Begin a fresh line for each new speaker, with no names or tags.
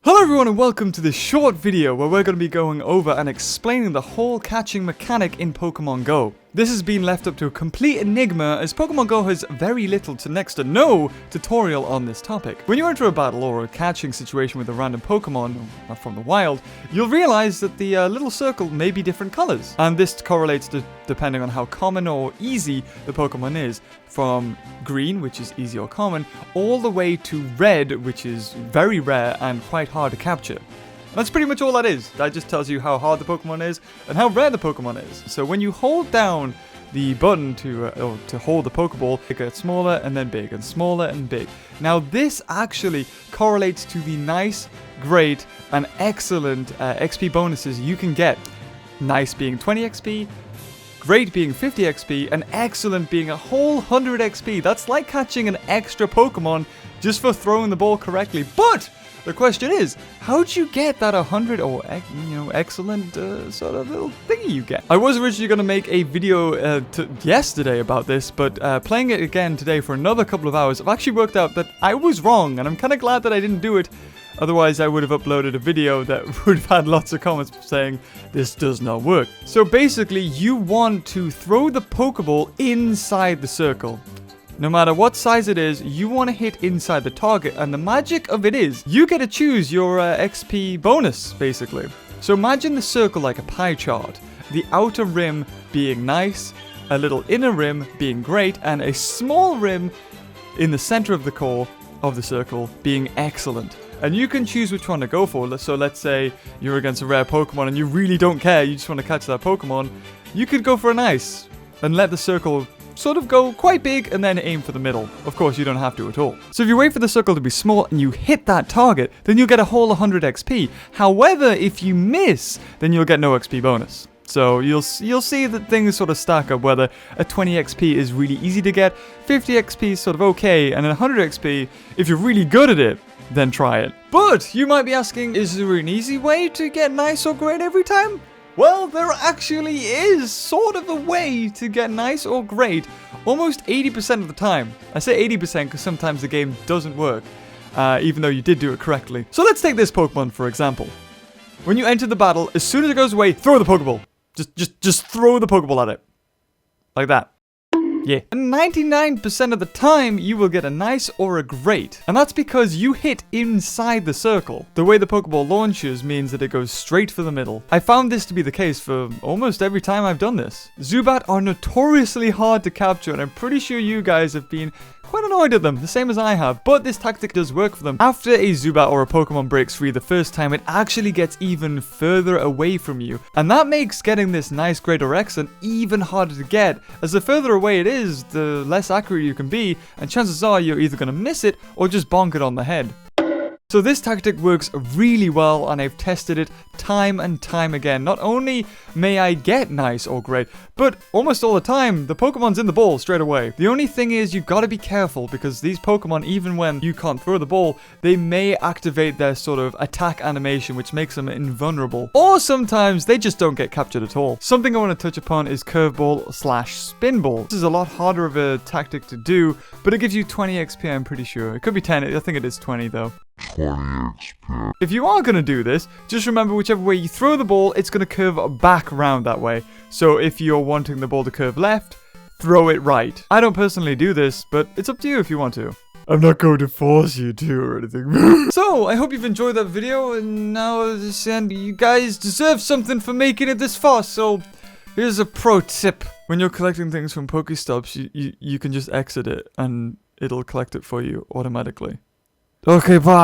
Hello everyone and welcome to this short video where we're going to be going over and explaining the whole catching mechanic in Pokemon Go. This has been left up to a complete enigma as Pokemon Go has very little to next to no tutorial on this topic. When you enter a battle or a catching situation with a random Pokemon from the wild, you'll realize that the little circle may be different colors. And this correlates to depending on how common or easy the Pokemon is. From green, which is easy or common, all the way to red, which is very rare and quite hard to capture. That's pretty much all that is. That just tells you how hard the Pokemon is and how rare the Pokemon is. So when you hold down the button to hold the Pokeball, it gets smaller and then big and smaller and big. Now this actually correlates to the nice, great, and excellent XP bonuses you can get. Nice being 20 XP, great being 50 XP, and excellent being a whole 100 XP. That's like catching an extra Pokemon just for throwing the ball correctly. But the question is, how'd you get that 100 or, excellent sort of little thingy you get? I was originally going to make a video yesterday about this, but playing it again today for another couple of hours, I've actually worked out that I was wrong, and I'm kind of glad that I didn't do it. Otherwise, I would have uploaded a video that would have had lots of comments saying, this does not work. So basically, you want to throw the Pokeball inside the circle. No matter what size it is, you want to hit inside the target, and the magic of it is, you get to choose your XP bonus, basically. So imagine the circle like a pie chart, the outer rim being nice, a little inner rim being great, and a small rim in the center of the core of the circle being excellent. And you can choose which one to go for. So let's say you're against a rare Pokemon and you really don't care, you just want to catch that Pokemon. You could go for a nice and let the circle sort of go quite big and then aim for the middle. Of course, you don't have to at all. So if you wait for the circle to be small and you hit that target, then you'll get a whole 100 XP. However, if you miss, then you'll get no XP bonus. So you'll see that things sort of stack up, whether a 20 XP is really easy to get, 50 XP is sort of okay, and a 100 XP, if you're really good at it, then try it. But you might be asking, is there an easy way to get nice or great every time? Well, there actually is sort of a way to get nice or great almost 80% of the time. I say 80% because sometimes the game doesn't work, even though you did do it correctly. So let's take this Pokemon for example. When you enter the battle, as soon as it goes away, throw the Pokeball. Just throw the Pokeball at it. Like that. Yeah. And 99% of the time, you will get a nice or a great. And that's because you hit inside the circle. The way the Pokeball launches means that it goes straight for the middle. I found this to be the case for almost every time I've done this. Zubat are notoriously hard to capture, and I'm pretty sure you guys have been quite annoyed at them, the same as I have, but this tactic does work for them. After a Zubat or a Pokemon breaks free the first time, it actually gets even further away from you, and that makes getting this nice, great, or excellent even harder to get, as the further away it is, the less accurate you can be, and chances are you're either going to miss it or just bonk it on the head. So this tactic works really well, and I've tested it time and time again. Not only may I get nice or great, but almost all the time, the Pokemon's in the ball straight away. The only thing is you've got to be careful, because these Pokemon, even when you can't throw the ball, they may activate their sort of attack animation, which makes them invulnerable. Or sometimes they just don't get captured at all. Something I want to touch upon is curveball / spin ball. This is a lot harder of a tactic to do, but it gives you 20 XP, I'm pretty sure. It could be 10, I think it is 20 though. 20 XP. If you are going to do this, just remember whichever way you throw the ball, it's going to curve back around that way. So if you're wanting the ball to curve left, throw it right. I don't personally do this, but it's up to you if you want to. I'm not going to force you to or anything. So, I hope you've enjoyed that video, and now you guys deserve something for making it this far, so here's a pro tip. When you're collecting things from Pokestops, you can just exit it, and it'll collect it for you automatically. Okay, bye.